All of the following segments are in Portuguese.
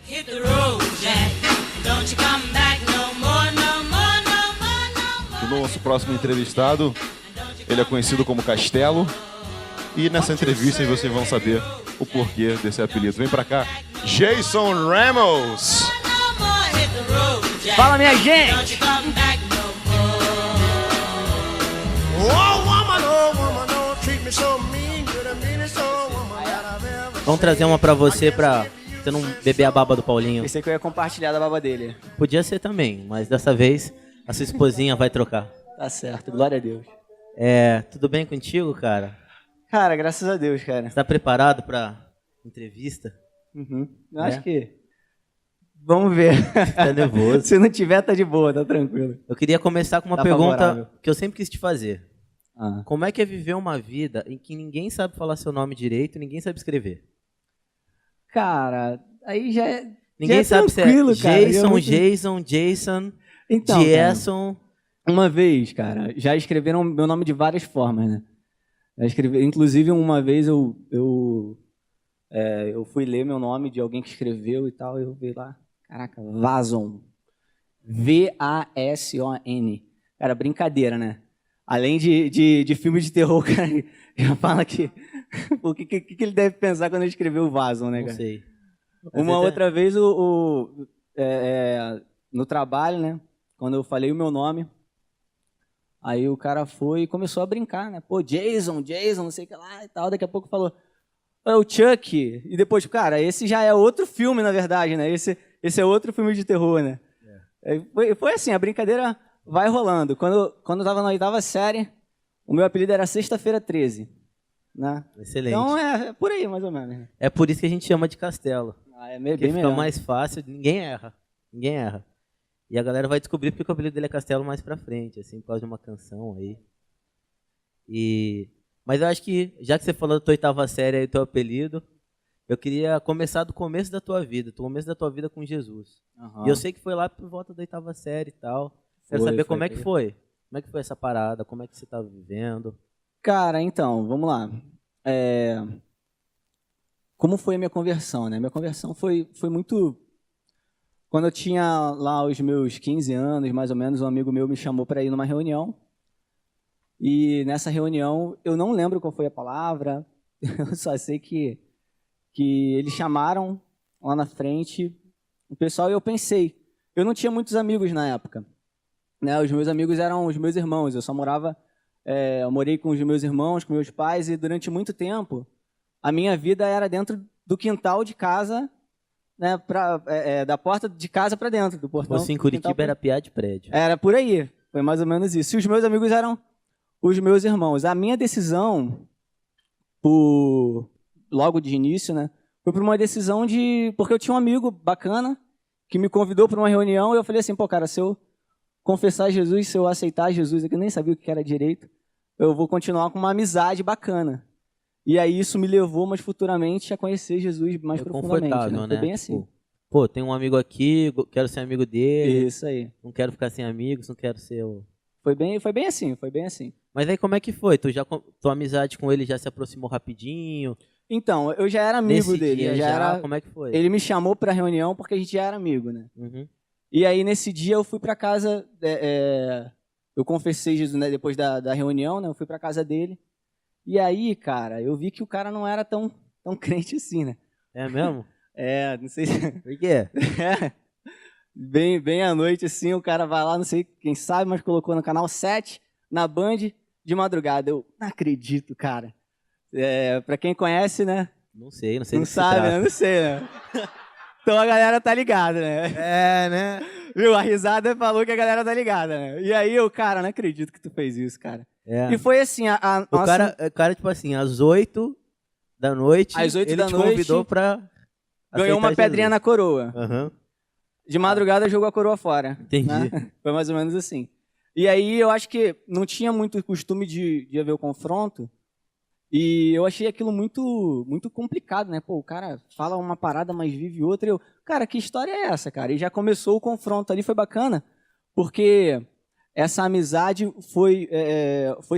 Hit the road, Jack. Don't you come back no more, no more, no more, no more. O nosso próximo entrevistado, ele é conhecido como Castelo. E nessa entrevista vocês vão saber o porquê desse apelido. Vem pra cá, Jason Ramos. No more, hit the road, Jack. Fala, minha gente! Don't you come back no woman, don't treat me so mean. You're the meanest old woman that I've ever Vamos trazer uma pra você não beber a baba do Paulinho. Pensei que eu ia compartilhar da baba dele. Podia ser também, mas dessa vez a sua esposinha vai trocar. Tá certo, glória a Deus. Tudo bem contigo, cara? Cara, graças a Deus, cara. Você tá preparado pra entrevista? Eu acho que... Vamos ver. Tá nervoso. Se não tiver, tá de boa, tá tranquilo. Eu queria começar com uma Tá pergunta favorável. que eu sempre quis te fazer. Ah. Como é que é viver uma vida em que ninguém sabe falar seu nome direito e ninguém sabe escrever? Cara, aí já é... Ninguém já é sabe se é tranquilo, cara. Jason, Então, Jason. uma vez, cara, já escreveram meu nome de várias formas, né? Inclusive, uma vez eu fui ler meu nome de alguém que escreveu e tal, eu vi lá, caraca, Vason. V-A-S-O-N. Cara, brincadeira, né? Além de filme de terror, cara, já fala que... O que ele deve pensar quando ele escreveu Vason, né, Não cara? sei. Uma outra vez, no trabalho, né? Quando eu falei o meu nome, aí o cara foi e começou a brincar, né? Pô, Jason, não sei o que lá e tal. Daqui a pouco falou, é o Chuck. E depois, cara, esse já é outro filme, na verdade, né? Esse é outro filme de terror, né? Foi assim, a brincadeira vai rolando. Quando eu tava na 8ª série, o meu apelido era Sexta-feira 13. Né? Excelente. Então é por aí, mais ou menos. Né? É por isso que a gente chama de Castelo. É Porque bem fica melhor. mais fácil, ninguém erra. E a galera vai descobrir porque o apelido dele é Castelo mais pra frente, assim, por causa de uma canção aí. Mas eu acho que, já que você falou da tua 8ª série aí, teu apelido, eu queria começar do começo da tua vida, com Jesus. E eu sei que foi lá por volta da 8ª série e tal. Quero saber como é que foi. Como é que foi essa parada, como é que você tá vivendo. Cara, então, vamos lá. Como foi a minha conversão, né? Minha conversão foi muito... Quando eu tinha lá os meus 15 anos, mais ou menos, um amigo meu me chamou para ir numa reunião. E nessa reunião, eu não lembro qual foi a palavra, eu só sei que eles chamaram lá na frente o pessoal e eu pensei. Eu não tinha muitos amigos na época. Né? Os meus amigos eram os meus irmãos, eu só morava... eu morei com os meus irmãos, com meus pais, e durante muito tempo, a minha vida era dentro do quintal de casa, né, da porta de casa para dentro, do portão. Você em Curitiba era piá de prédio. Era por aí, foi mais ou menos isso. E os meus amigos eram os meus irmãos. A minha decisão, logo de início, né, foi por uma decisão porque eu tinha um amigo bacana que me convidou para uma reunião e eu falei assim, pô, cara, se eu confessar Jesus, se eu aceitar Jesus, eu nem sabia o que era direito, eu vou continuar com uma amizade bacana. E aí isso me levou, mas futuramente, a conhecer Jesus mais profundamente. Né? Foi bem assim. Tipo, pô, tem um amigo aqui, quero ser amigo dele. Isso aí. Não quero ficar sem amigos, não quero ser o... Foi bem assim. Mas aí como é que foi? Tua amizade com ele já se aproximou rapidinho? Então, eu já era amigo Nesse dele. dia como é que foi? Ele me chamou para a reunião porque a gente já era amigo, né? Uhum. E aí, nesse dia, eu fui para casa... eu confessei Jesus, né, depois da reunião, né? Eu fui para casa dele. E aí, cara, eu vi que o cara não era tão crente assim, né? É mesmo? Não sei se... Por quê? Bem à noite, assim, o cara vai lá, não sei quem sabe, mas colocou no canal 7, na Band, de madrugada. Eu não acredito, cara. Pra quem conhece, né? Não sei Não do que sabe, se né? trata. Não sei, né? Então a galera tá ligada, né? Né? Viu? A risada falou que a galera tá ligada, né? E aí eu, cara, não acredito que tu fez isso, cara. E foi assim, O cara, tipo assim, às 8 da noite, Às 8 ele da te noite, convidou pra ganhou uma aceitar pedrinha Jesus. na coroa. Aham. De madrugada jogou a coroa fora. Entendi. Né? Foi mais ou menos assim. E aí eu acho que não tinha muito costume de haver o confronto. E eu achei aquilo muito, muito complicado, né? Pô, o cara fala uma parada, mas vive outra. Cara, que história é essa, cara? E já começou o confronto ali, foi bacana, porque essa amizade foi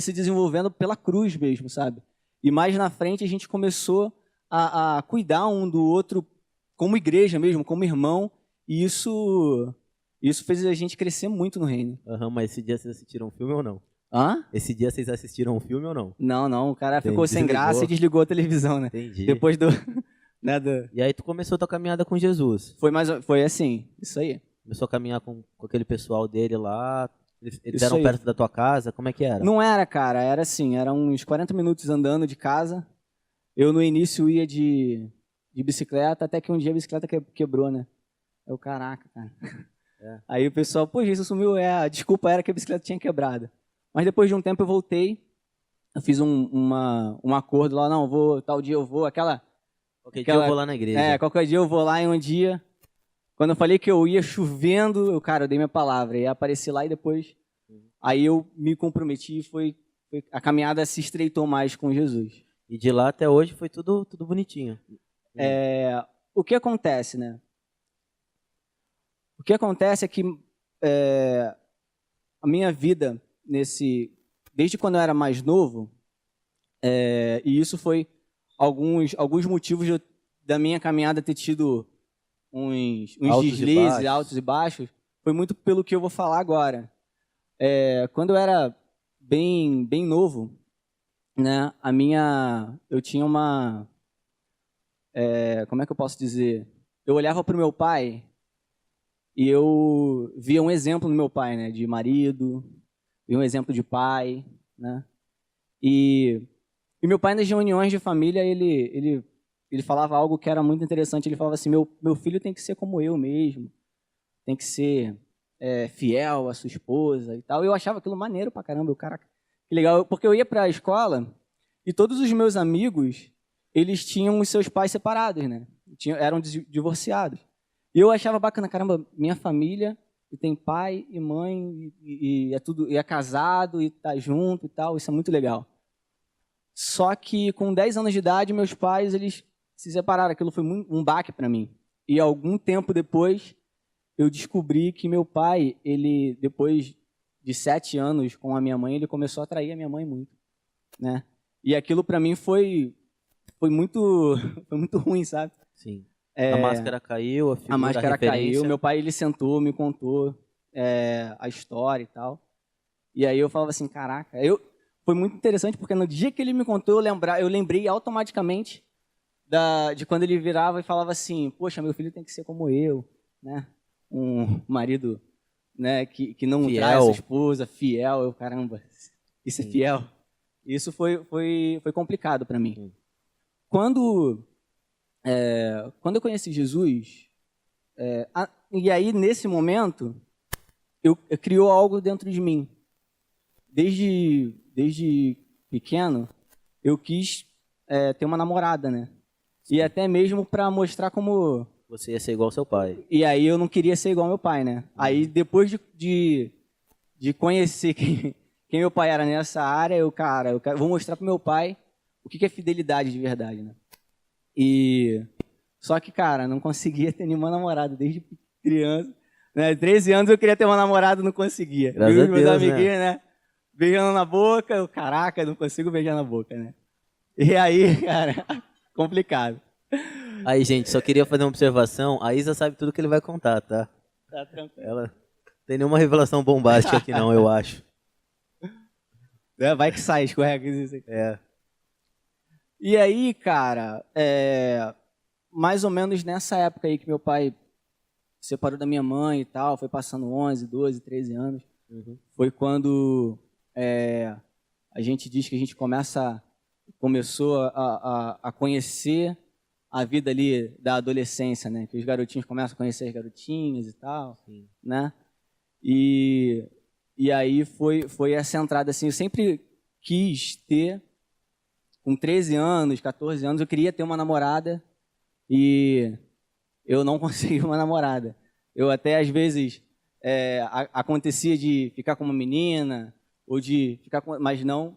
se desenvolvendo pela cruz mesmo, sabe? E mais na frente a gente começou a cuidar um do outro como igreja mesmo, como irmão, e isso fez a gente crescer muito no reino. Aham, mas esse dia vocês assistiram um filme ou não? Hã? Esse dia vocês assistiram um filme ou não? Não, o cara ficou sem Desligou. graça e desligou a televisão, né? Entendi. Depois do, né, E aí tu começou a tua caminhada com Jesus. foi assim, isso aí. Começou a caminhar com aquele pessoal dele lá. Eles Isso eram aí. perto da tua casa? Como é que era? Não era, cara, era assim, era uns 40 minutos andando de casa. Eu no início ia de bicicleta, até que um dia a bicicleta quebrou, né? Eu, caraca, cara. É. Aí o pessoal, pô, Jesus sumiu, a desculpa era que a bicicleta tinha quebrado. Mas depois de um tempo eu voltei, eu fiz um acordo lá, não, tal dia eu vou, Qualquer dia eu vou lá na igreja. qualquer dia eu vou lá em um dia. Quando eu falei que eu ia chovendo, eu dei minha palavra. E apareci lá e depois, aí eu me comprometi e a caminhada se estreitou mais com Jesus. E de lá até hoje foi tudo bonitinho. O que acontece, né? O que acontece é que a minha vida, desde quando eu era mais novo, e isso foi alguns motivos da minha caminhada ter tido uns deslizes, altos e baixos, foi muito pelo que eu vou falar agora. Quando eu era bem novo, né, eu tinha como é que eu posso dizer? Eu olhava para o meu pai e eu via um exemplo no meu pai, né, de marido, via um exemplo de pai, né, e meu pai nas reuniões de família, ele falava algo que era muito interessante. Ele falava assim, meu filho tem que ser como eu mesmo, tem que ser fiel à sua esposa e tal. Eu achava aquilo maneiro pra caramba, caraca, que legal, porque eu ia pra escola e todos os meus amigos, eles tinham os seus pais separados, né? Eram divorciados. E eu achava bacana, caramba, minha família tem pai e mãe e é casado e tá junto e tal, isso é muito legal. Só que com 10 anos de idade, meus pais, eles se separaram. Aquilo foi um baque para mim. E algum tempo depois, eu descobri que meu pai, ele, depois de 7 anos com a minha mãe, ele começou a trair a minha mãe muito, né? E aquilo para mim foi muito ruim, sabe? Sim. A máscara caiu, a máscara caiu. Meu pai, ele sentou, me contou a história e tal. E aí eu falava assim, caraca, foi muito interessante porque no dia que ele me contou, eu lembrei automaticamente de quando ele virava e falava assim, poxa, meu filho tem que ser como eu, né? Um marido, né, que não fiel. trai a sua esposa, fiel. Eu, caramba, isso é fiel. Isso foi complicado para mim. Quando eu conheci Jesus, e aí nesse momento, eu criou algo dentro de mim. Desde pequeno, eu quis ter uma namorada, né? E até mesmo para mostrar como... Você ia ser igual ao seu pai. E aí eu não queria ser igual ao meu pai, né? Aí depois de conhecer quem meu pai era nessa área, eu vou mostrar pro meu pai o que é fidelidade de verdade, né? Só que, cara, não conseguia ter nenhuma namorada desde criança. Né? 13 anos eu queria ter uma namorada, não conseguia. Graças Viu a os meus Deus, amiguinhos, né? Beijando na boca, caraca, não consigo beijar na boca, né? E aí, cara, complicado. Aí, gente, só queria fazer uma observação. A Isa sabe tudo que ele vai contar, tá? Tá tranquilo. Ela não tem nenhuma revelação bombástica aqui não, eu acho. Vai que sai, escorrega isso aqui. E aí, cara, mais ou menos nessa época aí que meu pai se separou da minha mãe e tal, foi passando 11, 12, 13 anos, foi quando a gente diz que a gente começou a conhecer a vida ali da adolescência, né? Que os garotinhos começam a conhecer as garotinhas e tal, né? E aí foi essa entrada, assim, eu sempre quis ter, com 13 anos, 14 anos, eu queria ter uma namorada e eu não consegui uma namorada. Eu até, às vezes, acontecia de ficar com uma menina, ou de ficar com... Mas não,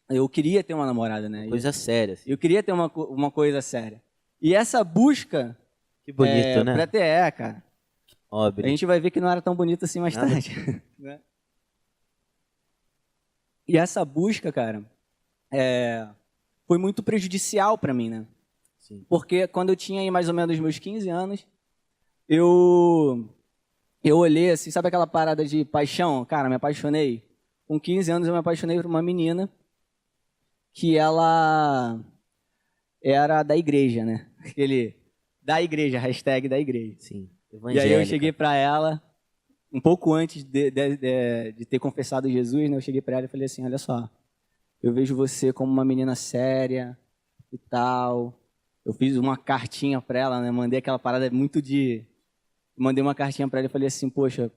eu queria ter uma namorada, né? Coisa séria. Assim. Eu queria ter uma coisa séria. E essa busca... Que bonito, né? Pra ter, cara. Óbvio. A gente vai ver que não era tão bonito assim mais tarde. Né? E essa busca, cara, foi muito prejudicial para mim, né? Sim. Porque quando eu tinha aí mais ou menos meus 15 anos, eu olhei assim, sabe aquela parada de paixão? Cara, me apaixonei. Com 15 anos eu me apaixonei por uma menina que ela era da igreja, né? Aquele da igreja, hashtag da igreja. Sim. E aí eu cheguei pra ela, um pouco antes de ter confessado Jesus, né? Eu cheguei pra ela e falei assim, olha só, eu vejo você como uma menina séria e tal. Eu fiz uma cartinha pra ela, né? Mandei aquela parada muito de... Mandei uma cartinha pra ela e falei assim, poxa, eu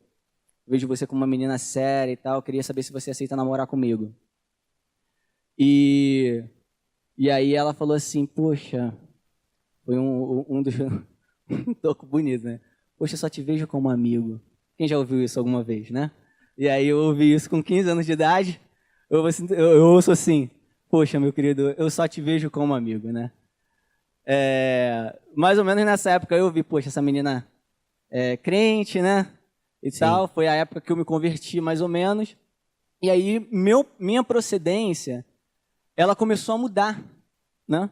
vejo você como uma menina séria e tal, eu queria saber se você aceita namorar comigo. E aí ela falou assim, poxa, foi um dos... um toco bonito, né? Poxa, eu só te vejo como amigo. Quem já ouviu isso alguma vez, né? E aí eu ouvi isso com 15 anos de idade, eu ouço assim, poxa, meu querido, eu só te vejo como amigo, né? Mais ou menos nessa época eu vi, poxa, essa menina é crente, né? E Sim. tal, foi a época que eu me converti mais ou menos. E aí minha procedência, ela começou a mudar, né?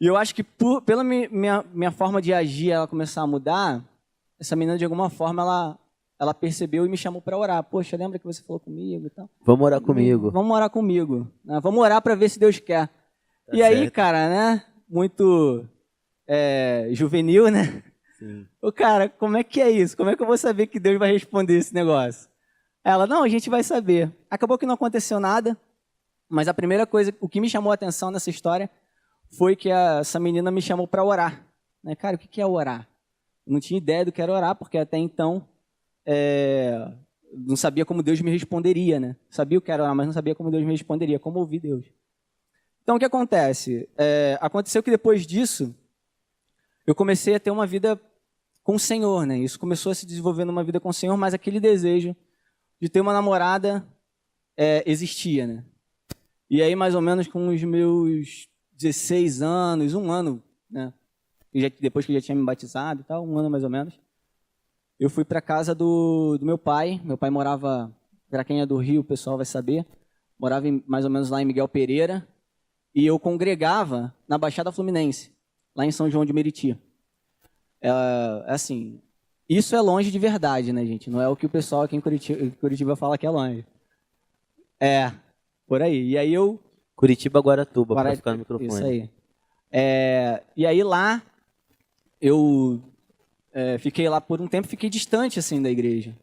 E eu acho que pela minha forma de agir, ela começar a mudar, essa menina de alguma forma ela percebeu e me chamou para orar. Poxa, lembra que você falou comigo e tal? Vamos orar comigo. Vamos orar comigo, né? Vamos orar para ver se Deus quer. Tá e aí, certo. cara, né? Muito juvenil, né? Sim. Ô, cara, como é que é isso? Como é que eu vou saber que Deus vai responder esse negócio? Ela, não, a gente vai saber. Acabou que não aconteceu nada, mas a primeira coisa, o que me chamou a atenção nessa história foi que essa menina me chamou para orar. Né? Cara, o que é orar? Eu não tinha ideia do que era orar, porque até então não sabia como Deus me responderia, né? Sabia o que era orar, mas não sabia como Deus me responderia, como ouvir Deus. Então, o que acontece? Aconteceu que depois disso, eu comecei a ter uma vida com o Senhor, né? Isso começou a se desenvolver numa vida com o Senhor, mas aquele desejo de ter uma namorada existia, né? E aí, mais ou menos com os meus 16 anos, um ano, né? Depois que eu já tinha me batizado e tal, um ano mais ou menos, eu fui para casa do meu pai. Meu pai morava, para quem é do Rio, o pessoal vai saber, morava mais ou menos lá em Miguel Pereira, e eu congregava na Baixada Fluminense, lá em São João de Meriti. Assim, isso é longe de verdade, né, gente? Não é o que o pessoal aqui em Curitiba fala que é longe. Por aí. E aí eu... Curitiba, Guaratuba, para ficar no microfone. Isso aí. E aí lá, eu fiquei lá por um tempo, fiquei distante, assim, da igreja.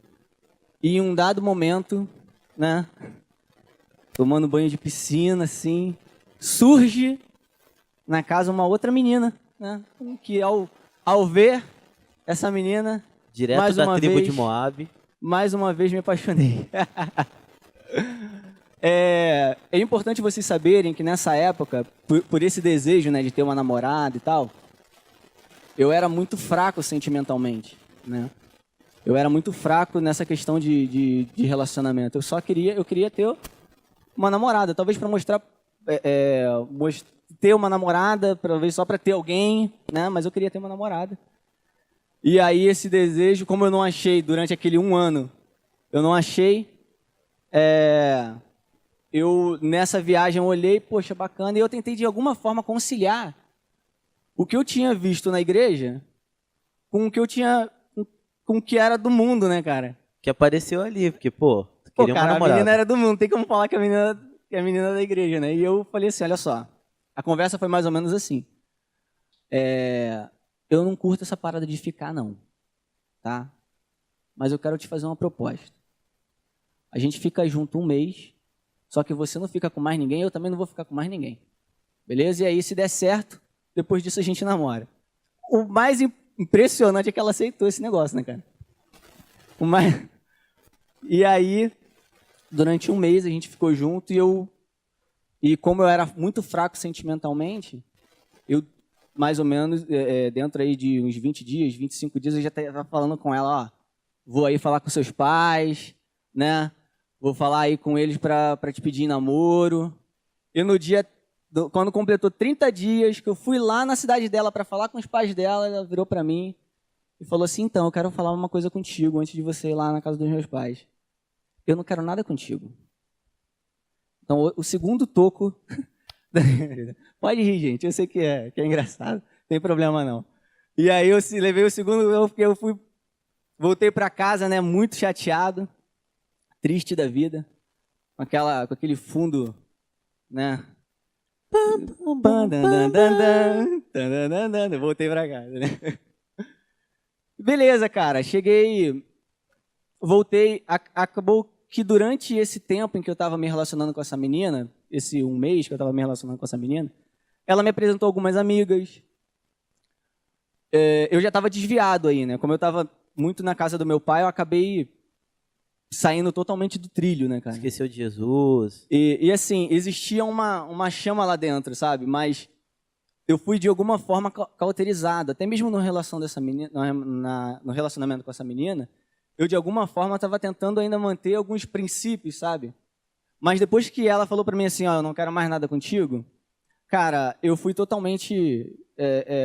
E em um dado momento, né, tomando banho de piscina, assim, surge na casa uma outra menina, né, que ao ver essa menina, Direto mais da uma tribo vez, de Moab. mais uma vez me apaixonei. É importante vocês saberem que nessa época, por esse desejo, né, de ter uma namorada e tal, eu era muito fraco sentimentalmente, né? Eu era muito fraco nessa questão de relacionamento. Eu queria ter uma namorada, talvez para mostrar, ter uma namorada, talvez só para ter alguém, né? Mas eu queria ter uma namorada. E aí esse desejo, como eu não achei durante aquele um ano, eu não achei, eu nessa viagem eu olhei, poxa, bacana, e eu tentei de alguma forma conciliar o que eu tinha visto na igreja com o que eu tinha, com o que era do mundo, né, cara? Que apareceu ali, porque, pô, tu queria Cara, uma namorada. a menina era do mundo, tem como falar que a menina é da igreja, né? E eu falei assim, olha só, a conversa foi mais ou menos assim. Eu não curto essa parada de ficar, não, tá? Mas eu quero te fazer uma proposta. A gente fica junto um mês, só que você não fica com mais ninguém, eu também não vou ficar com mais ninguém. Beleza? E aí, se der certo, depois disso a gente namora. O mais impressionante é que ela aceitou esse negócio, né, cara? E aí, durante um mês a gente ficou junto e como eu era muito fraco sentimentalmente, eu mais ou menos, dentro aí de uns 20 dias, 25 dias, eu já estava falando com ela, ó, vou aí falar com seus pais, né? Vou falar aí com eles para te pedir namoro. E no dia, quando completou 30 dias, que eu fui lá na cidade dela para falar com os pais dela, ela virou para mim e falou assim, então, eu quero falar uma coisa contigo antes de você ir lá na casa dos meus pais. Eu não quero nada contigo. Então, o segundo toco Pode rir, gente. Eu sei que é engraçado. Não tem problema, não. E aí eu levei o segundo, eu voltei para casa, né, muito chateado, triste da vida, com aquele fundo, né? Voltei para casa, né? Beleza, cara. Cheguei, voltei. Acabou que durante esse tempo em que eu estava me relacionando com essa menina, esse 1 mês que eu estava me relacionando com essa menina, ela me apresentou algumas amigas. Eu já estava desviado aí, né? Como eu estava muito na casa do meu pai, eu acabei saindo totalmente do trilho, né, cara? Esqueceu de Jesus. E assim, existia uma chama lá dentro, sabe? Mas eu fui de alguma forma cauterizado. Até mesmo no relacionamento com essa menina, eu de alguma forma estava tentando ainda manter alguns princípios, sabe? Mas depois que ela falou para mim assim, ó, eu não quero mais nada contigo, cara, eu fui totalmente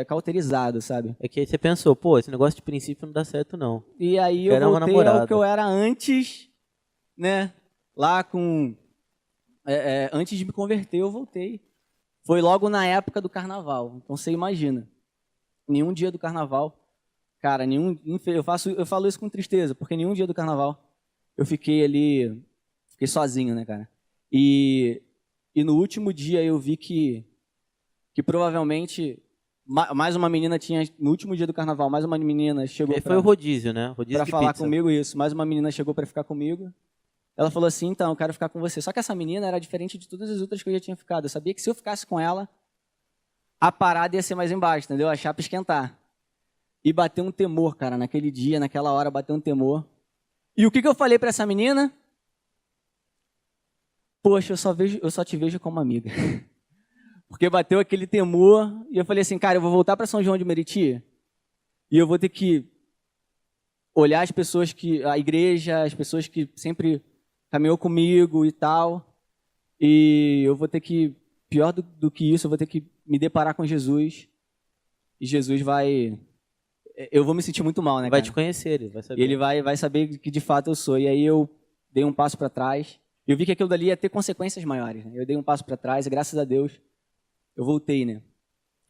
cauterizado, sabe? É que aí você pensou, pô, esse negócio de princípio não dá certo, não. E aí eu voltei ao que eu era antes, né? Lá com... antes de me converter, eu voltei. Foi logo na época do carnaval. Então você imagina. Nenhum dia do carnaval, cara, eu falo isso com tristeza, porque nenhum dia do carnaval eu fiquei sozinho, né, cara? E no último dia eu vi que provavelmente mais uma menina no último dia do carnaval, mais uma menina chegou foi o rodízio, né? Rodízio pra de falar pizza. comigo isso. Mais uma menina chegou para ficar comigo. Ela falou assim, então, eu quero ficar com você. Só que essa menina era diferente de todas as outras que eu já tinha ficado. Eu sabia que se eu ficasse com ela, a parada ia ser mais embaixo, entendeu? A chapa esquentar. E bateu um temor, cara. Naquele dia, naquela hora, bateu um temor. E o que eu falei para essa menina? Poxa, eu só te vejo como amiga. Porque bateu aquele temor e eu falei assim, cara, eu vou voltar para São João de Meriti e eu vou ter que olhar a igreja, as pessoas que sempre caminhou comigo e tal, e eu vou ter que, pior do que isso, eu vou ter que me deparar com Jesus e Jesus eu vou me sentir muito mal, né, Vai cara? te conhecer, ele vai saber. E ele vai saber que de fato eu sou. E aí eu dei um passo para trás. Eu vi que aquilo dali ia ter consequências maiores. Né? Eu dei um passo para trás e graças a Deus eu voltei, né?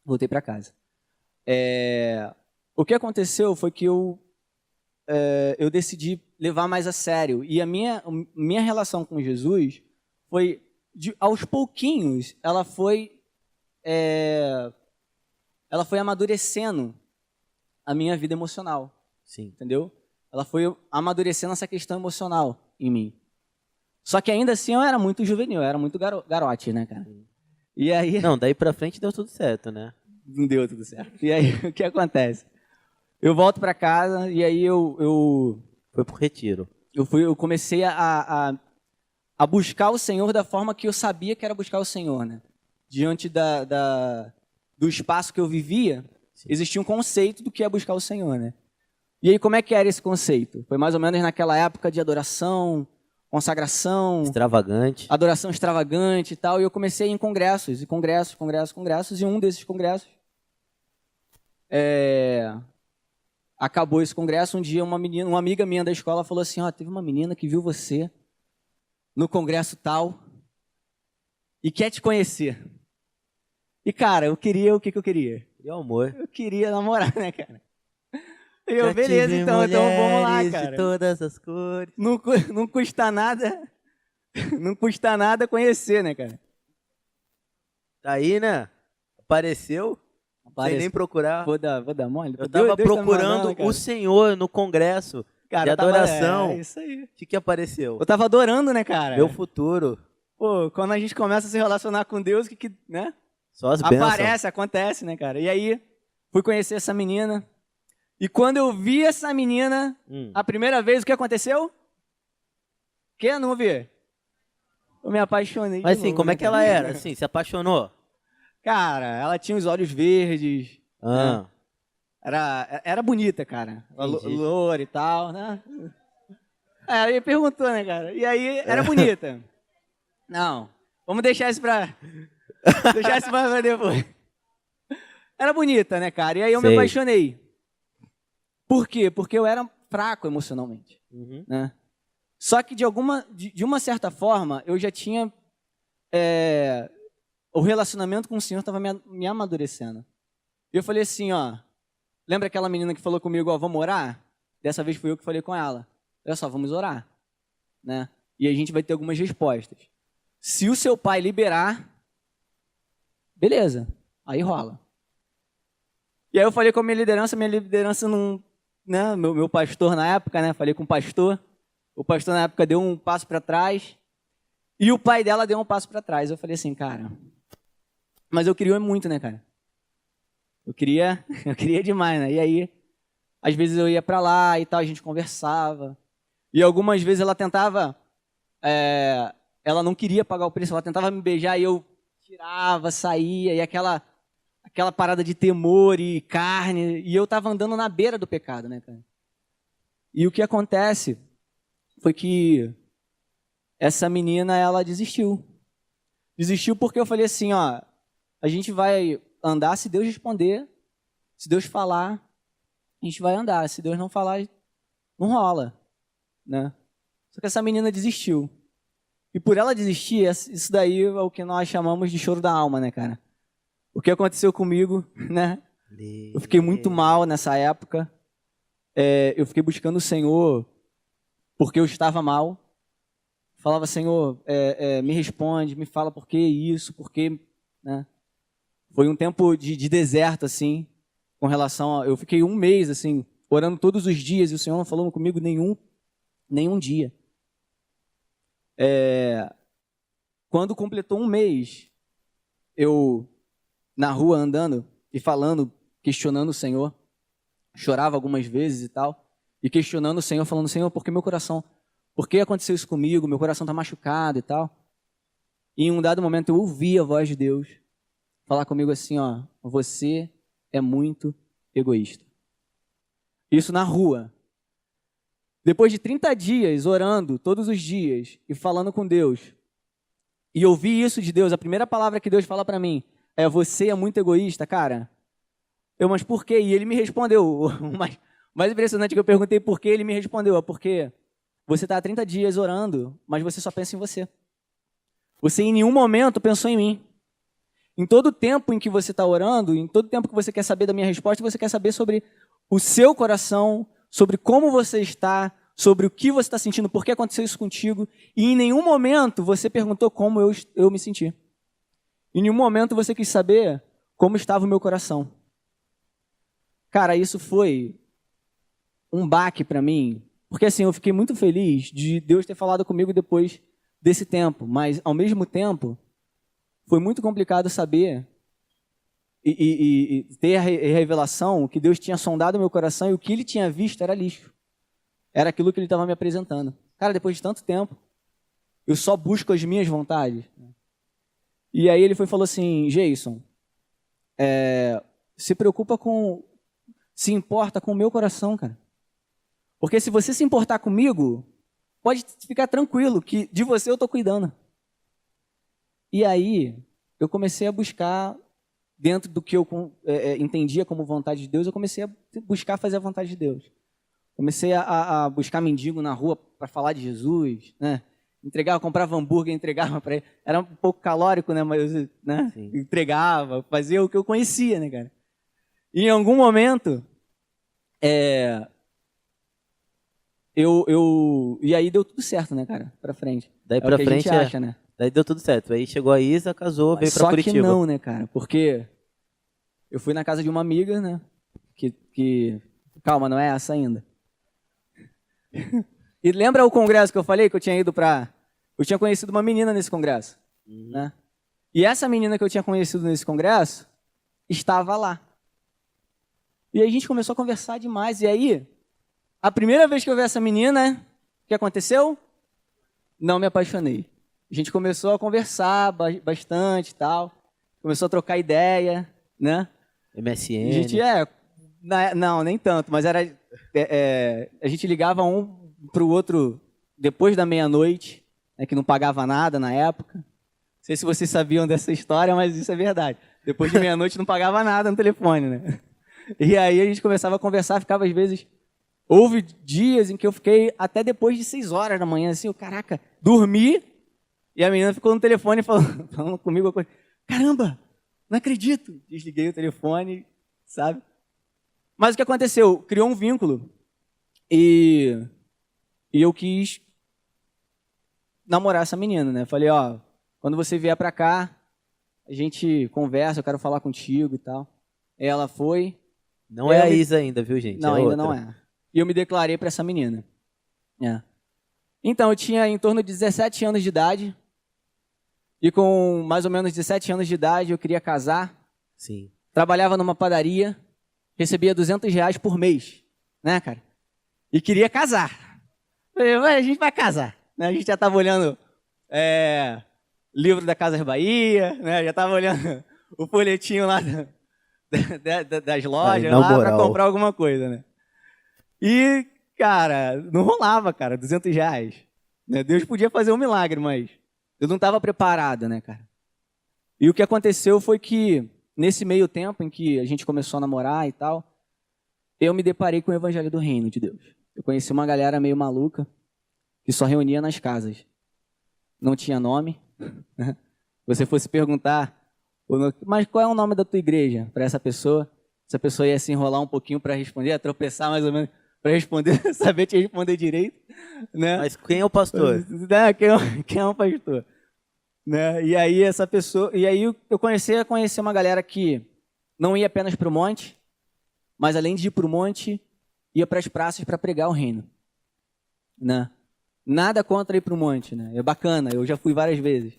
Voltei para casa. O que aconteceu foi que eu decidi levar mais a sério. E a minha relação com Jesus foi, aos pouquinhos, ela foi amadurecendo a minha vida emocional. Sim. Entendeu? Ela foi amadurecendo essa questão emocional em mim. Só que ainda assim eu era muito juvenil, eu era muito garote, né, cara? E aí... Não, daí pra frente deu tudo certo, né? Não deu tudo certo. E aí, o que acontece? Eu volto para casa e aí eu Foi pro retiro. eu comecei a buscar o Senhor da forma que eu sabia que era buscar o Senhor, né? Diante do espaço que eu vivia, existia um conceito do que é buscar o Senhor, né? E aí, como é que era esse conceito? Foi mais ou menos naquela época de adoração, consagração, Extravagante. adoração extravagante e tal, e eu comecei a ir em congressos, e um desses congressos, acabou esse congresso, um dia uma amiga minha da escola falou assim, ó, teve uma menina que viu você no congresso tal e quer te conhecer. E, cara, eu queria, o que eu queria? E o amor. Eu queria namorar, né, cara? E eu, beleza, então vamos lá, cara. De todas as cores. Não custa nada, não custa nada conhecer, né, cara? Tá aí, né? Apareceu. Sem nem procurar. Vou dar mole? Eu tava Deus procurando tá mandando, o Senhor no congresso cara, de adoração. Isso aí. O que apareceu? Eu tava adorando, né, cara? Meu futuro. Pô, quando a gente começa a se relacionar com Deus, né? Só as bênçãos. Acontece, né, cara? E aí, fui conhecer essa menina. E quando eu vi essa menina, a primeira vez, o que aconteceu? Que não vi? Eu me apaixonei. Mas assim, novo, como né, é que ela era? Assim, se apaixonou? Cara, ela tinha os olhos verdes. Né? Era bonita, cara. Loura e tal, né? Aí perguntou, né, cara? E aí, era bonita. Não, vamos deixar isso pra depois. Era bonita, né, cara? E aí eu me apaixonei. Por quê? Porque eu era fraco emocionalmente. Né? Só que de uma certa forma, eu já tinha o relacionamento com o Senhor estava me amadurecendo. E eu falei assim, ó, lembra aquela menina que falou comigo, ó, vamos orar? Dessa vez fui eu que falei com ela. Olha só, vamos orar, né? E a gente vai ter algumas respostas. Se o seu pai liberar, beleza, aí rola. E aí eu falei com a minha liderança não, né, meu pastor na época, né, falei com o pastor na época deu um passo para trás, e o pai dela deu um passo para trás. Eu falei assim, cara, mas eu queria muito, né, cara? Eu queria demais, né? E aí, às vezes eu ia para lá e tal, a gente conversava, e algumas vezes ela tentava, ela não queria pagar o preço, ela tentava me beijar e eu tirava, saía, e aquela parada de temor e carne, e eu estava andando na beira do pecado, né, cara? E o que acontece foi que essa menina, ela desistiu. Desistiu porque eu falei assim, ó, a gente vai andar se Deus responder, se Deus falar, a gente vai andar, se Deus não falar, não rola, né? Só que essa menina desistiu. E por ela desistir, isso daí é o que nós chamamos de choro da alma, né, cara? O que aconteceu comigo, né? Eu fiquei muito mal nessa época. Eu fiquei buscando o Senhor porque eu estava mal. Falava, Senhor, me responde, me fala por que isso, por que, né? Foi um tempo de deserto, assim, com relação a... Eu fiquei um mês, assim, orando todos os dias e o Senhor não falou comigo nenhum dia. Quando completou um mês, eu, na rua andando e falando, questionando o Senhor, chorava algumas vezes e tal, e questionando o Senhor, falando, Senhor, por que meu coração, por que aconteceu isso comigo? Meu coração está machucado e tal. E em um dado momento eu ouvi a voz de Deus falar comigo assim, ó, você é muito egoísta. Isso na rua. Depois de 30 dias orando todos os dias e falando com Deus, e ouvir isso de Deus, a primeira palavra que Deus fala para mim é, você é muito egoísta, cara. Mas por quê? E ele me respondeu, o mais impressionante que eu perguntei por quê, ele me respondeu, é porque você está há 30 dias orando, mas você só pensa em você. Você em nenhum momento pensou em mim. Em todo o tempo em que você está orando, em todo o tempo que você quer saber da minha resposta, você quer saber sobre o seu coração, sobre como você está, sobre o que você está sentindo, por que aconteceu isso contigo, e em nenhum momento você perguntou como eu me senti. Em nenhum momento você quis saber como estava o meu coração. Cara, isso foi um baque para mim, porque assim, eu fiquei muito feliz de Deus ter falado comigo depois desse tempo, mas ao mesmo tempo, foi muito complicado saber e ter a revelação que Deus tinha sondado o meu coração e o que ele tinha visto era lixo. Era aquilo que ele estava me apresentando. Cara, depois de tanto tempo, eu só busco as minhas vontades. E aí ele falou assim, Jason, se importa com o meu coração, cara. Porque se você se importar comigo, pode ficar tranquilo que de você eu estou cuidando. E aí eu comecei a buscar, dentro do que eu entendia como vontade de Deus, eu comecei a buscar fazer a vontade de Deus. Comecei a buscar mendigo na rua para falar de Jesus, né? Comprava hambúrguer, entregava para ele. Era um pouco calórico, né? Mas né? Entregava, fazia o que eu conhecia, né, cara? E em algum momento, e aí deu tudo certo, né, cara? Pra frente. Daí pra frente, a gente acha, né? Daí deu tudo certo. Aí chegou a Isa, casou, veio pra Curitiba. Só que não, né, cara? Porque eu fui na casa de uma amiga, né? Que... Calma, não é essa ainda. E lembra o congresso que eu falei que eu tinha ido pra... Eu tinha conhecido uma menina nesse congresso, né? E essa menina que eu tinha conhecido nesse congresso estava lá. E aí a gente começou a conversar demais. E aí, a primeira vez que eu vi essa menina, o que aconteceu? Não me apaixonei. A gente começou a conversar bastante e tal. Começou a trocar ideia, né? MSN. A gente, não, nem tanto, mas era... a gente ligava um pro outro depois da meia-noite, né, que não pagava nada na época. Não sei se vocês sabiam dessa história, mas isso é verdade. Depois de meia-noite não pagava nada no telefone, né? E aí a gente começava a conversar, ficava às vezes... Houve dias em que eu fiquei até depois de 6 horas da manhã, assim, caraca, dormi, e a menina ficou no telefone falando comigo. caramba, não acredito. Desliguei o telefone, sabe? Mas o que aconteceu? Criou um vínculo e eu quis namorar essa menina, né? Falei, ó, quando você vier pra cá, a gente conversa, eu quero falar contigo e tal. Ela foi. Não é a Isa ainda, viu, gente? Não, é ainda outra. não é. E eu me declarei pra essa menina. É. Então, eu tinha em torno de 17 anos de idade. E com mais ou menos 17 anos de idade, eu queria casar. Sim. Trabalhava numa padaria, recebia R$200 por mês, né, cara? E queria casar. Falei, a gente vai casar. Né? A gente já estava olhando livro da Casas Bahia, né? Já estava olhando o folhetinho lá das lojas lá para comprar alguma coisa, né? E, cara, não rolava, cara, R$200. Né? Deus podia fazer um milagre, mas eu não estava preparado, né, cara? E o que aconteceu foi que, nesse meio tempo em que a gente começou a namorar e tal, eu me deparei com o Evangelho do Reino de Deus. Eu conheci uma galera meio maluca que só reunia nas casas. Não tinha nome. Você fosse perguntar, mas qual é o nome da tua igreja para essa pessoa ia se enrolar um pouquinho para responder, ia tropeçar mais ou menos para responder, saber te responder direito. Né? Mas quem é o pastor? Quem é o pastor? Né? E aí essa pessoa, e aí eu comecei a conhecer uma galera que não ia apenas para o monte, mas além de ir para o monte, ia para as praças para pregar o reino. Né? Nada contra ir para o monte, né? É bacana, eu já fui várias vezes.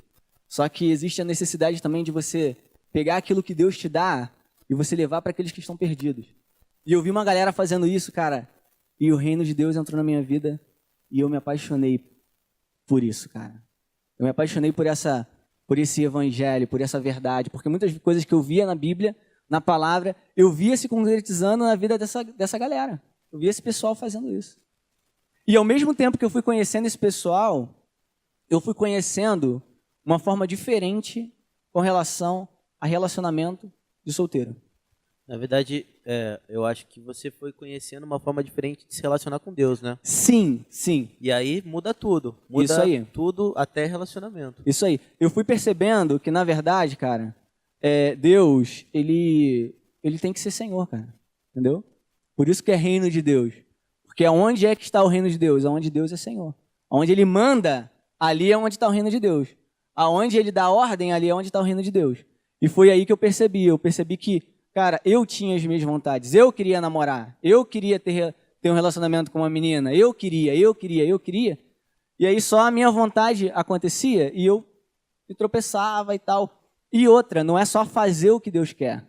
Só que existe a necessidade também de você pegar aquilo que Deus te dá e você levar para aqueles que estão perdidos. E eu vi uma galera fazendo isso, cara, e o reino de Deus entrou na minha vida e eu me apaixonei por isso, cara. Eu me apaixonei por esse evangelho, por essa verdade, porque muitas coisas que eu via na Bíblia, na palavra, eu via se concretizando na vida dessa galera. Eu via esse pessoal fazendo isso. E ao mesmo tempo que eu fui conhecendo esse pessoal, eu fui conhecendo uma forma diferente com relação a relacionamento de solteiro. Na verdade, eu acho que você foi conhecendo uma forma diferente de se relacionar com Deus, né? Sim, sim. E aí muda tudo. Muda isso aí. Tudo, até relacionamento. Isso aí. Eu fui percebendo que, na verdade, cara, Deus, ele tem que ser Senhor, cara. Entendeu? Por isso que é reino de Deus. Porque aonde é que está o reino de Deus? Aonde Deus é Senhor. Aonde Ele manda, ali é onde está o reino de Deus. Aonde Ele dá ordem, ali é onde está o reino de Deus. E foi aí que eu percebi. Eu percebi que, cara, eu tinha as minhas vontades. Eu queria namorar. Eu queria ter um relacionamento com uma menina. Eu queria. E aí só a minha vontade acontecia e eu me tropeçava e tal. E outra, não é só fazer o que Deus quer.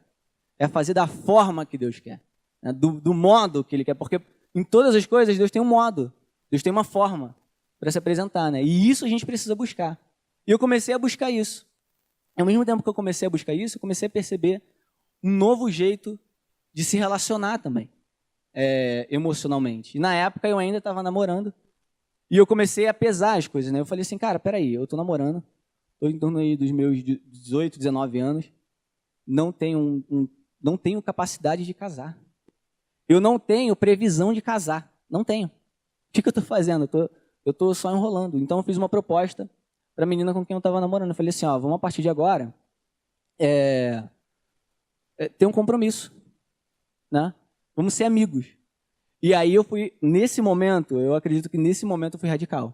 É fazer da forma que Deus quer. Né? Do modo que Ele quer. Porque em todas as coisas, Deus tem um modo. Deus tem uma forma para se apresentar, né? E isso a gente precisa buscar. E eu comecei a buscar isso. Ao mesmo tempo que eu comecei a buscar isso, eu comecei a perceber um novo jeito de se relacionar também, emocionalmente. E na época eu ainda estava namorando. E eu comecei a pesar as coisas, né? Eu falei assim, cara, peraí, eu estou namorando. Estou em torno aí dos meus 18, 19 anos. Não tenho capacidade de casar. Eu não tenho previsão de casar. Não tenho. O que eu estou fazendo? Eu estou só enrolando. Então eu fiz uma proposta para a menina com quem eu estava namorando. Eu falei assim, ó, vamos a partir de agora ter um compromisso. Né? Vamos ser amigos. E aí eu fui, nesse momento, eu acredito que nesse momento eu fui radical.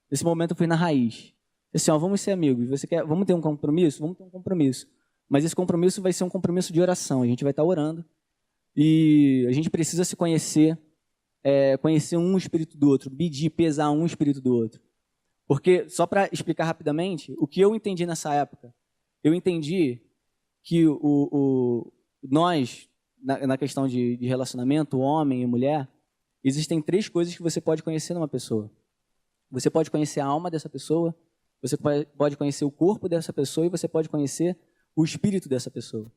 Nesse momento eu fui na raiz. Assim, ó, vamos ser amigos. Vamos ter um compromisso? Vamos ter um compromisso. Mas esse compromisso vai ser um compromisso de oração. A gente vai estar orando. E a gente precisa se conhecer, conhecer um espírito do outro, medir, pesar um espírito do outro. Porque, só para explicar rapidamente, o que eu entendi nessa época, eu entendi que nós, na questão de relacionamento, homem e mulher, existem 3 coisas que você pode conhecer numa pessoa. Você pode conhecer a alma dessa pessoa, você pode conhecer o corpo dessa pessoa e você pode conhecer o espírito dessa pessoa.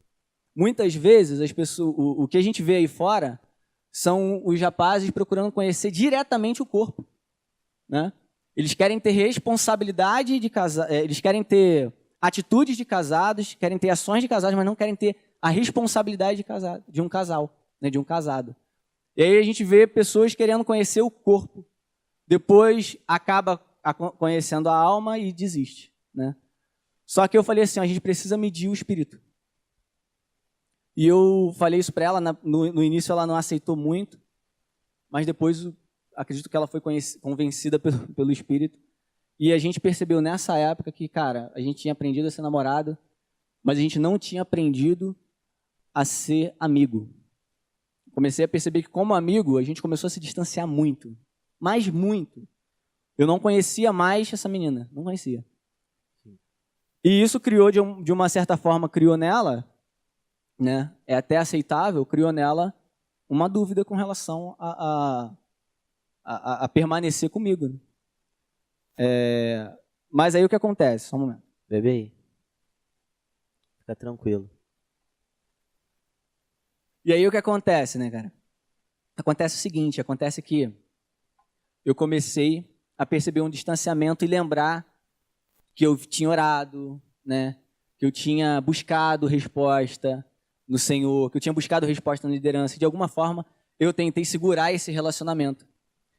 Muitas vezes, o que a gente vê aí fora são os rapazes procurando conhecer diretamente o corpo. Né? Eles querem ter responsabilidade de casar, eles querem ter atitudes de casados, querem ter ações de casados, mas não querem ter a responsabilidade de um casal, né, de um casado. E aí a gente vê pessoas querendo conhecer o corpo, depois acaba conhecendo a alma e desiste. Né? Só que eu falei assim, a gente precisa medir o espírito. E eu falei isso para ela, no início ela não aceitou muito, mas depois acredito que ela foi convencida pelo espírito. E a gente percebeu nessa época que, cara, a gente tinha aprendido a ser namorado, mas a gente não tinha aprendido a ser amigo. Comecei a perceber que, como amigo, a gente começou a se distanciar muito. Mas muito. Eu não conhecia mais essa menina. Não conhecia. E isso criou, de uma certa forma, criou nela, né, é até aceitável, criou nela uma dúvida com relação a permanecer comigo. Né? Mas aí o que acontece? Só um momento. Bebê, fica tranquilo. E aí o que acontece, né, cara? Acontece o seguinte, acontece que eu comecei a perceber um distanciamento e lembrar que eu tinha orado, né? Que eu tinha buscado resposta no Senhor, que eu tinha buscado resposta na liderança. De alguma forma, eu tentei segurar esse relacionamento.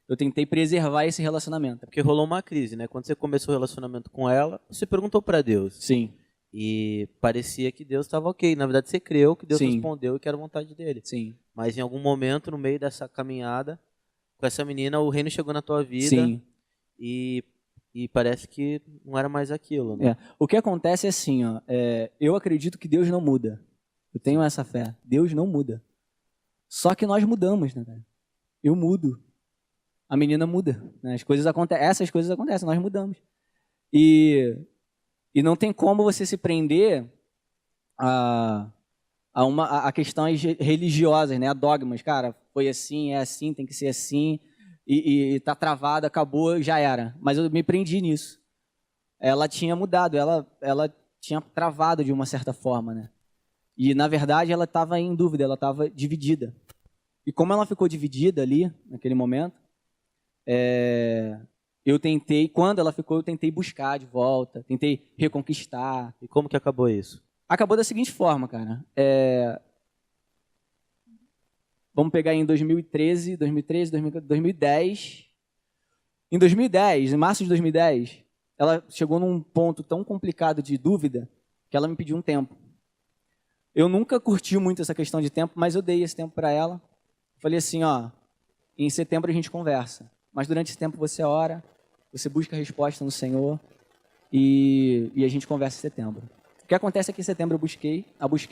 Eu tentei preservar esse relacionamento. Porque rolou uma crise, né? Quando você começou o relacionamento com ela, você perguntou para Deus. Sim. E parecia que Deus estava ok. Na verdade, você creu que Deus Sim. respondeu e que era vontade dele. Sim. Mas em algum momento, no meio dessa caminhada, com essa menina, o reino chegou na tua vida. Sim. E parece que não era mais aquilo, né? O que acontece é assim, ó, eu acredito que Deus não muda. Eu tenho essa fé. Deus não muda. Só que nós mudamos, né, cara? Eu mudo. A menina muda. Né? Essas coisas acontecem, nós mudamos. E não tem como você se prender a questões religiosas, né? A dogmas. Cara, foi assim, é assim, tem que ser assim, e tá travado, acabou, já era. Mas eu me prendi nisso. Ela tinha mudado, ela tinha travado de uma certa forma, né? E, na verdade, ela estava em dúvida, ela estava dividida. E como ela ficou dividida ali, naquele momento, quando ela ficou, eu tentei buscar de volta, tentei reconquistar. E como que acabou isso? Acabou da seguinte forma, cara. Vamos pegar em 2010. Em 2010, em março de 2010, ela chegou num ponto tão complicado de dúvida que ela me pediu um tempo. Eu nunca curti muito essa questão de tempo, mas eu dei esse tempo para ela. Falei assim, ó, em setembro a gente conversa. Mas durante esse tempo você ora, você busca a resposta no Senhor e a gente conversa em setembro. O que acontece é que em setembro eu busquei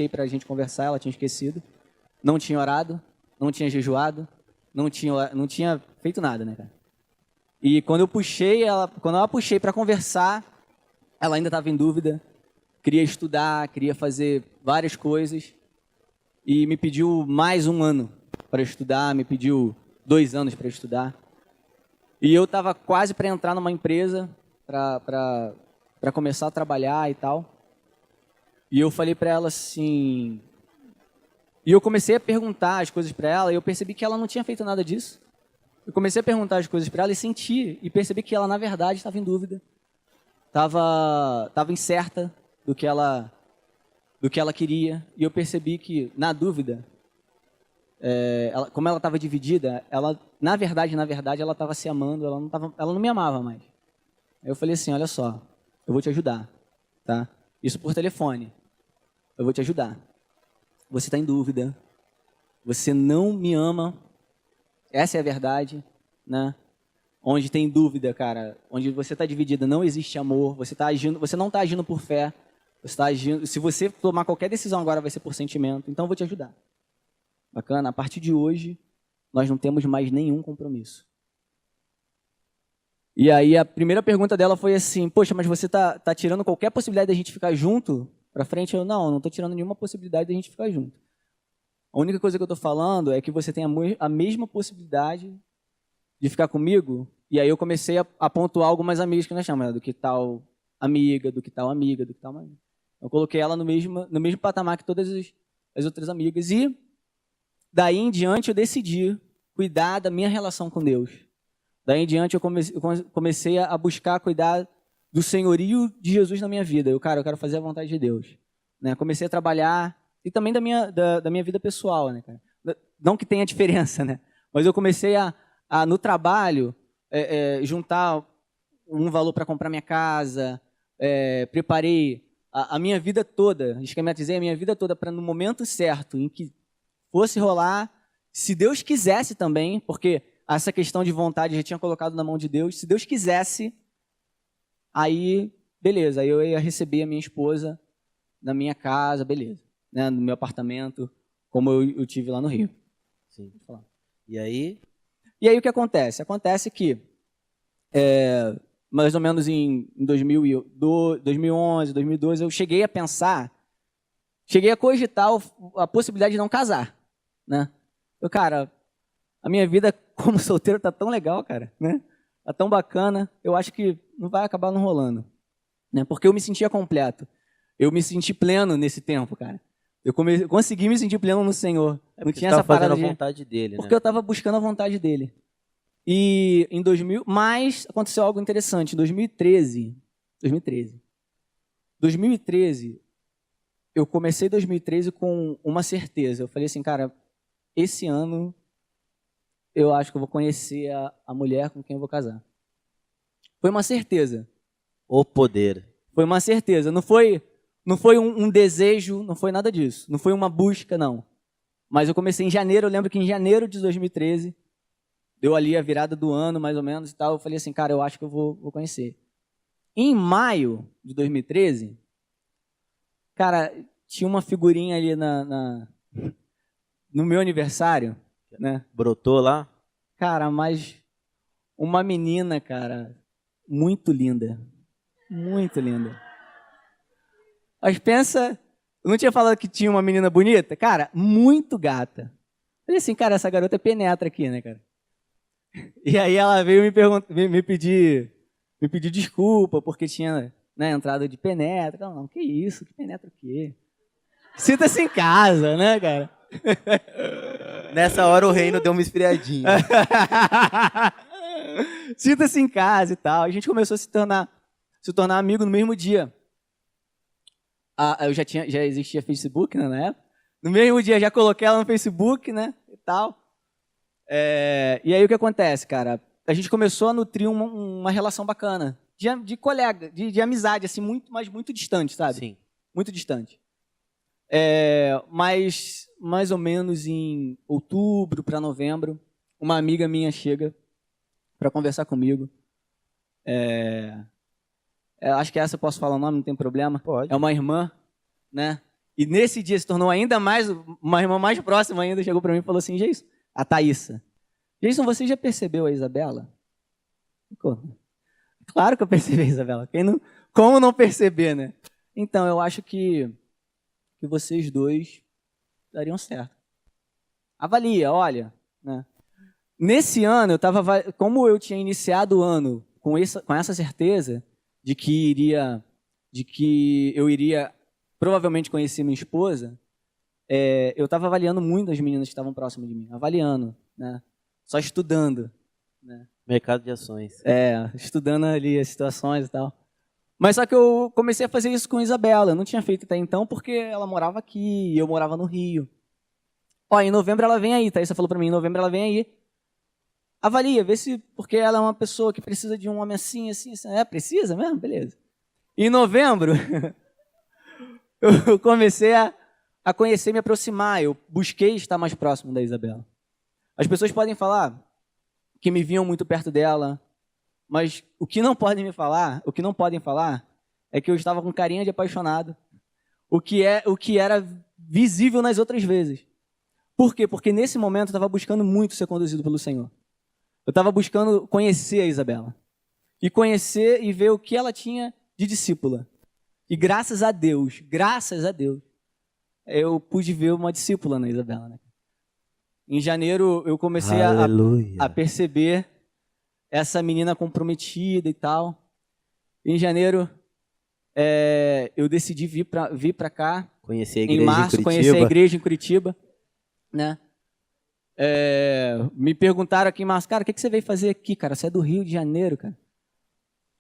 para a gente conversar, ela tinha esquecido, não tinha orado, não tinha jejuado, não tinha feito nada, né, cara? E quando ela puxei para conversar, ela ainda estava em dúvida, queria estudar, queria fazer várias coisas e me pediu mais um ano para estudar, me pediu 2 anos para estudar. E eu estava quase para entrar numa empresa para começar a trabalhar e tal. E eu falei para ela assim... E eu comecei a perguntar as coisas para ela e eu percebi que ela não tinha feito nada disso. Eu comecei a perguntar as coisas para ela e senti, e percebi que ela, na verdade, estava em dúvida. Estava incerta do que ela queria. E eu percebi que, na dúvida, como ela estava dividida, ela, na verdade, ela estava se amando, ela não me amava mais. Aí eu falei assim, olha só, eu vou te ajudar, tá? Isso por telefone. Eu vou te ajudar. Você está em dúvida. Você não me ama. Essa é a verdade, né? Onde tem dúvida, cara, onde você está dividida, não existe amor. Você não está agindo por fé. Você tá agindo. Se você tomar qualquer decisão agora, vai ser por sentimento. Então eu vou te ajudar. Bacana? A partir de hoje, nós não temos mais nenhum compromisso. E aí a primeira pergunta dela foi assim, poxa, mas você tá tirando qualquer possibilidade da gente ficar junto pra frente? Eu não estou tirando nenhuma possibilidade da gente ficar junto. A única coisa que eu estou falando é que você tem a mesma possibilidade de ficar comigo. E aí eu comecei a pontuar algumas amigas que nós chamamos, do que tal amiga, do que tal amiga, do que tal amiga. Eu coloquei ela no mesmo patamar que todas as outras amigas. E daí em diante eu decidi cuidar da minha relação com Deus. Daí em diante eu comecei a buscar cuidar do senhorio de Jesus na minha vida. Eu quero fazer a vontade de Deus. Né? Comecei a trabalhar, e também da minha vida pessoal. Né, cara? Não que tenha diferença, né? Mas eu comecei no trabalho, juntar um valor para comprar minha casa, preparei a minha vida toda, esquematizei a minha vida toda para no momento certo, em que fosse rolar, se Deus quisesse também, porque essa questão de vontade eu já tinha colocado na mão de Deus, se Deus quisesse, aí, beleza, aí eu ia receber a minha esposa na minha casa, beleza, né, no meu apartamento, como eu tive lá no Rio. Sim. E aí? E aí o que acontece? Acontece que, mais ou menos em 2011, 2012, eu cheguei a cogitar a possibilidade de não casar, né? Cara, a minha vida como solteiro tá tão legal, cara, né? Tá tão bacana, eu acho que não vai acabar não rolando, né? Porque eu me sentia completo, eu me senti pleno nesse tempo, cara. Eu consegui me sentir pleno no Senhor. Não tinha essa parada a vontade dele, porque eu estava buscando a vontade dele. E em 2000, mas aconteceu algo interessante. Em 2013, eu comecei 2013 com uma certeza. Eu falei assim, cara, esse ano eu acho que eu vou conhecer a mulher com quem eu vou casar. Foi uma certeza. O poder. Foi uma certeza. Não foi um desejo, não foi nada disso. Não foi uma busca, não. Mas eu comecei em janeiro, eu lembro que em janeiro de 2013, deu ali a virada do ano, mais ou menos, e tal. Eu falei assim, cara, eu acho que eu vou conhecer. Em maio de 2013, cara, tinha uma figurinha ali no meu aniversário, né? Brotou lá? Cara, mas uma menina, cara, muito linda. Muito linda. Mas pensa, eu não tinha falado que tinha uma menina bonita? Cara, muito gata. Falei assim, cara, essa garota penetra aqui, né, cara? E aí ela veio me pedir desculpa, porque tinha, né, entrada de penetra. Não, que isso, que penetra o quê? Sinta-se em casa, né, cara? Nessa hora o reino deu uma esfriadinha. Sinta-se em casa e tal. A gente começou a se tornar amigo no mesmo dia. Eu já existia Facebook, né, na época. No mesmo dia já coloquei ela no Facebook, né, e tal. E aí o que acontece, cara? A gente começou a nutrir uma relação bacana. De colega, de amizade, assim, mas muito distante, sabe? Sim. Muito distante. Mas mais ou menos em outubro para novembro, uma amiga minha chega para conversar comigo. Acho que essa eu posso falar o nome, não tem problema. Pode. É uma irmã, né? E nesse dia se tornou ainda mais, uma irmã mais próxima ainda, chegou para mim e falou assim, Jason, a Thaísa. Jason, você já percebeu a Isabela? Claro que eu percebi a Isabela. Como não perceber, né? Então, eu acho que vocês dois dariam certo. Avalia, olha, né? Nesse ano, como eu tinha iniciado o ano com essa certeza de que eu iria provavelmente conhecer minha esposa, eu estava avaliando muito as meninas que estavam próximas de mim, avaliando, né? Só estudando, né? Mercado de ações. Estudando ali as situações e tal. Mas só que eu comecei a fazer isso com a Isabela. Eu não tinha feito até então porque ela morava aqui e eu morava no Rio. Em novembro ela vem aí, Thaísa falou pra mim, em novembro ela vem aí. Avalia, vê se, porque ela é uma pessoa que precisa de um homem assim, assim, assim. Precisa mesmo? Beleza. Em novembro, eu comecei a conhecer, me aproximar. Eu busquei estar mais próximo da Isabela. As pessoas podem falar que me viam muito perto dela, mas o que não podem falar é que eu estava com carinha de apaixonado, o que era visível nas outras vezes. Por quê? Porque nesse momento eu estava buscando muito ser conduzido pelo Senhor. Eu estava buscando conhecer a Isabela. E conhecer e ver o que ela tinha de discípula. E graças a Deus, eu pude ver uma discípula na Isabela, né? Em janeiro eu comecei a perceber essa menina comprometida e tal. Em janeiro eu decidi vir para cá. Conhecer a igreja em março, em Curitiba. conhecer a igreja em Curitiba, né? Me perguntaram aqui em março, cara, o que você veio fazer aqui, cara? Você é do Rio de Janeiro, cara.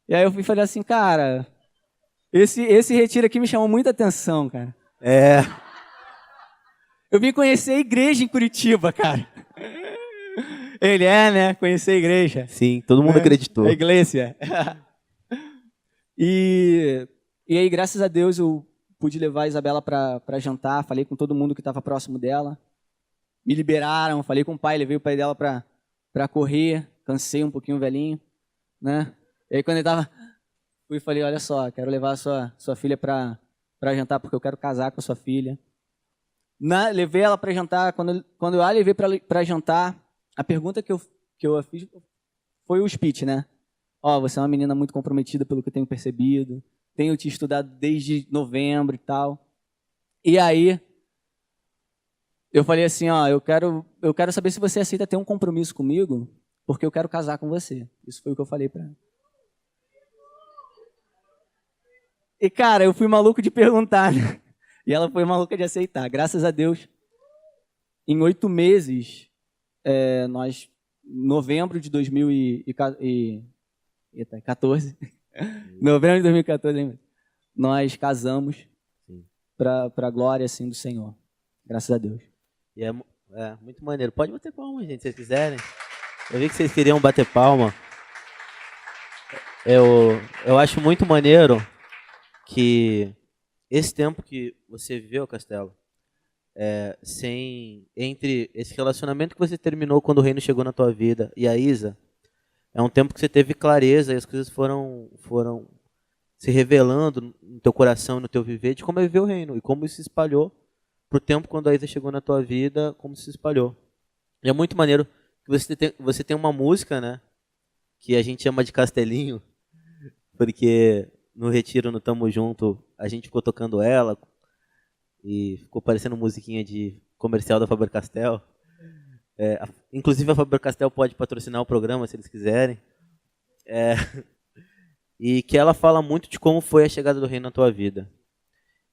E aí eu fui falar assim, cara, esse retiro aqui me chamou muita atenção, cara. Eu vim conhecer a igreja em Curitiba, cara. Ele né? Conhecer a igreja. Sim, todo mundo acreditou. A igreja. E E aí, graças a Deus, eu pude levar a Isabela para jantar, falei com todo mundo que estava próximo dela. Me liberaram, falei com o pai, levei o pai dela para correr, cansei um pouquinho o velhinho, né? E aí, quando ele tava, fui e falei, olha só, quero levar a sua filha para jantar, porque eu quero casar com a sua filha. Levei ela para jantar, quando eu a levei para jantar, a pergunta que eu fiz foi o speech, né? Ó, você é uma menina muito comprometida pelo que eu tenho percebido, tenho te estudado desde novembro e tal. E aí, eu falei assim, ó, eu quero saber se você aceita ter um compromisso comigo, porque eu quero casar com você. Isso foi o que eu falei pra ela. E, cara, eu fui maluco de perguntar, né? E ela foi maluca de aceitar. Graças a Deus, em 8 meses, novembro de 2014, novembro de 2014, hein, nós casamos para a glória assim, do Senhor. Graças a Deus. E é muito maneiro. Pode bater palma, gente, se vocês quiserem. Eu vi que vocês queriam bater palma. Eu acho muito maneiro que esse tempo que você viveu, Castelo, entre esse relacionamento que você terminou quando o reino chegou na tua vida e a Isa, é um tempo que você teve clareza e as coisas foram se revelando no teu coração, no teu viver, de como é viver o reino e como isso se espalhou pro tempo quando a Isa chegou na tua vida, como se espalhou. E é muito maneiro que você tem uma música, né, que a gente chama de Castelinho, porque no Retiro, no Tamo Junto, a gente ficou tocando ela e ficou parecendo musiquinha de comercial da Faber-Castell. Inclusive a Faber-Castell pode patrocinar o programa se eles quiserem. E que ela fala muito de como foi a chegada do reino na tua vida.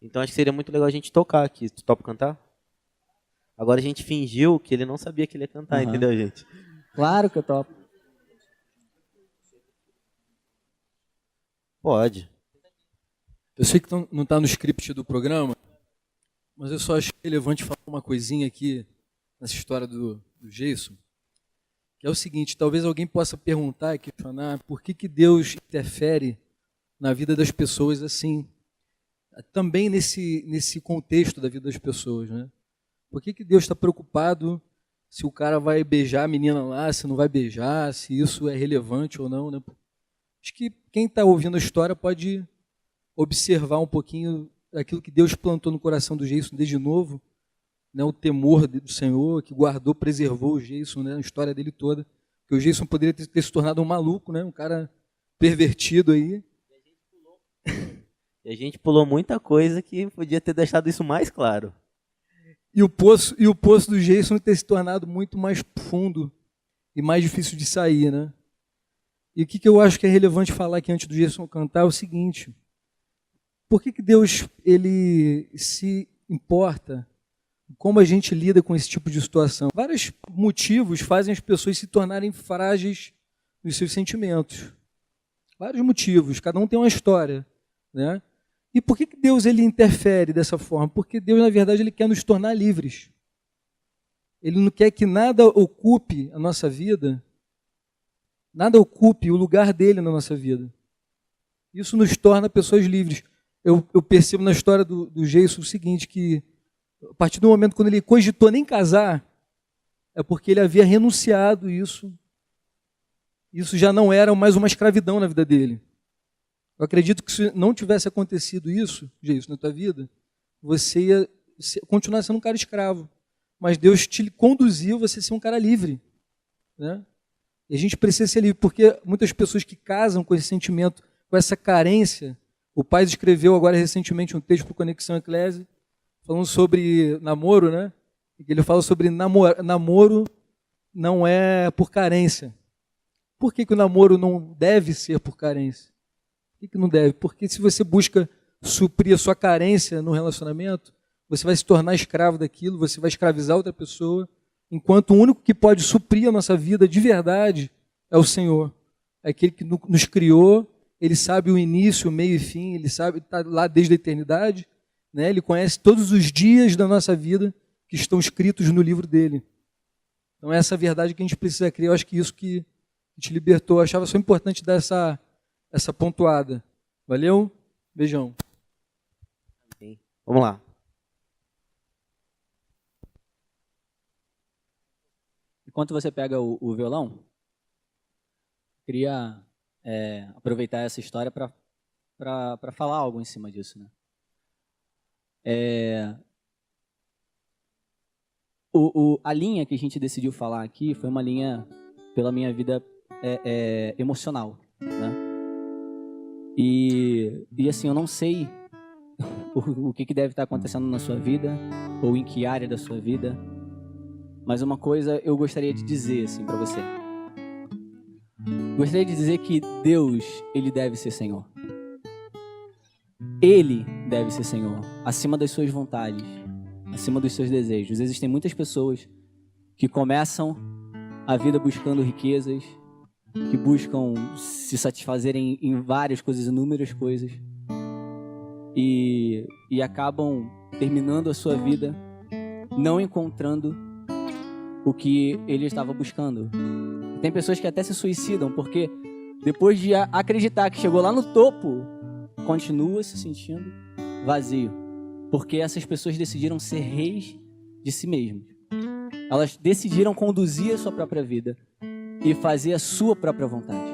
Então acho que seria muito legal a gente tocar aqui. Tu topa cantar? Agora a gente fingiu que ele não sabia que ele ia cantar, entendeu, gente? Claro que eu topo. Pode. Eu sei que não está no script do programa, mas eu só acho relevante falar uma coisinha aqui nessa história do Jason, que é o seguinte, talvez alguém possa perguntar e questionar por que Deus interfere na vida das pessoas assim, também nesse contexto da vida das pessoas, né? Por que Deus está preocupado se o cara vai beijar a menina lá, se não vai beijar, se isso é relevante ou não, né? Acho que quem está ouvindo a história pode observar um pouquinho aquilo que Deus plantou no coração do Jason desde novo, né, o temor do Senhor, que guardou, preservou o Jason, né, a história dele toda. Porque o Jason poderia ter se tornado um maluco, né, um cara pervertido aí. E a gente pulou muita coisa que podia ter deixado isso mais claro. E o poço do Jason ter se tornado muito mais fundo e mais difícil de sair, né? E o que eu acho que é relevante falar aqui antes do Jason cantar é o seguinte: por que Deus ele se importa como a gente lida com esse tipo de situação? Vários motivos fazem as pessoas se tornarem frágeis nos seus sentimentos. Vários motivos, cada um tem uma história, né? E por que Deus ele interfere dessa forma? Porque Deus, na verdade, ele quer nos tornar livres. Ele não quer que nada ocupe a nossa vida, nada ocupe o lugar dele na nossa vida. Isso nos torna pessoas livres. Eu percebo na história do Jason o seguinte, que a partir do momento quando ele cogitou nem casar, é porque ele havia renunciado isso. Isso já não era mais uma escravidão na vida dele. Eu acredito que se não tivesse acontecido isso, Jason, na tua vida, você ia continuar sendo um cara escravo. Mas Deus te conduziu você a ser um cara livre, né? E a gente precisa ser livre, porque muitas pessoas que casam com esse sentimento, com essa carência. O pai escreveu agora recentemente um texto para o Conexão Eclésia, falando sobre namoro, né? Ele fala sobre namoro não é por carência. Por que o namoro não deve ser por carência? Por que não deve? Porque se você busca suprir a sua carência no relacionamento, você vai se tornar escravo daquilo, você vai escravizar outra pessoa, enquanto o único que pode suprir a nossa vida de verdade é o Senhor. É aquele que nos criou, ele sabe o início, o meio e fim, ele sabe, está lá desde a eternidade, né? Ele conhece todos os dias da nossa vida que estão escritos no livro dele. Então essa verdade que a gente precisa crer, eu acho que isso que te libertou. Eu achava só importante dar essa pontuada. Valeu? Beijão. Vamos lá. Enquanto você pega o violão, queria aproveitar essa história para falar algo em cima disso, né? A linha que a gente decidiu falar aqui foi uma linha pela minha vida emocional, né? E assim, eu não sei o que deve estar acontecendo na sua vida ou em que área da sua vida, mas uma coisa eu gostaria de dizer assim para você. Gostaria de dizer que Deus, ele deve ser Senhor. Ele deve ser Senhor, acima das suas vontades, acima dos seus desejos. Existem muitas pessoas que começam a vida buscando riquezas, que buscam se satisfazerem em várias coisas, inúmeras coisas, e acabam terminando a sua vida não encontrando o que ele estava buscando. Tem pessoas que até se suicidam porque depois de acreditar que chegou lá no topo, continua se sentindo vazio, porque essas pessoas decidiram ser reis de si mesmas. Elas decidiram conduzir a sua própria vida e fazer a sua própria vontade.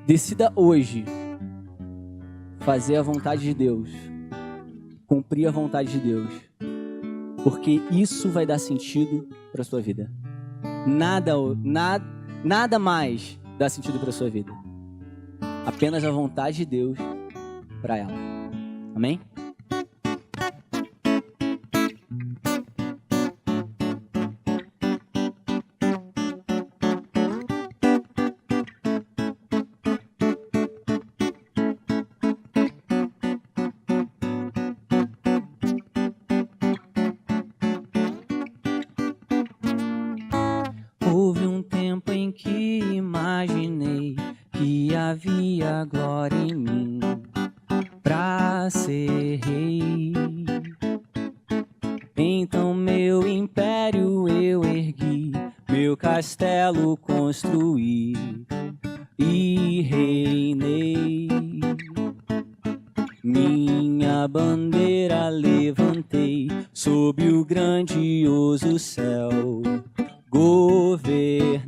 Decida hoje fazer a vontade de Deus, cumprir a vontade de Deus, porque isso vai dar sentido para a sua vida. Nada mais dá sentido para a sua vida. Apenas a vontade de Deus para ela. Amém? Houve um tempo em que imaginei que havia glória em mim pra ser rei. Então meu império eu ergui, meu castelo construí e reinei. Minha bandeira levantei sob o grandioso céu. Governei,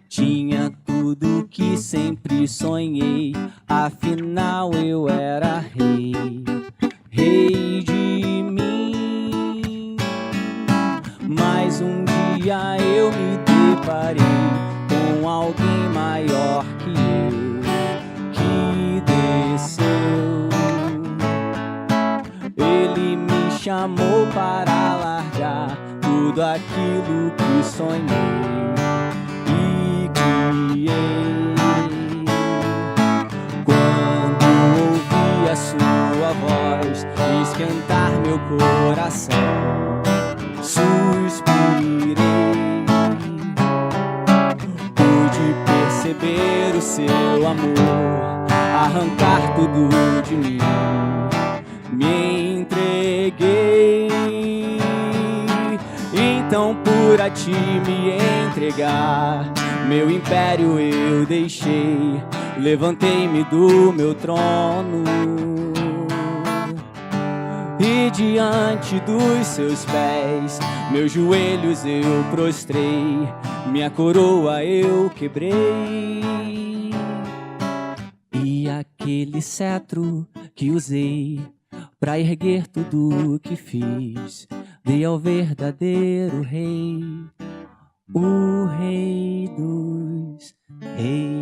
tinha tudo que sempre sonhei, afinal eu era rei, rei de mim. Mas um dia eu me deparei com alguém maior que eu, que desceu. Ele me chamou para largar tudo aquilo que sonhei e criei. Quando ouvi a sua voz esquentar meu coração, suspirei. Pude perceber o seu amor arrancar tudo de mim. Me entreguei. Então por a ti me entregar, meu império eu deixei, levantei-me do meu trono e diante dos seus pés, meus joelhos eu prostrei, minha coroa eu quebrei. E aquele cetro que usei pra erguer tudo o que fiz, dei ao verdadeiro rei, o rei dos reis.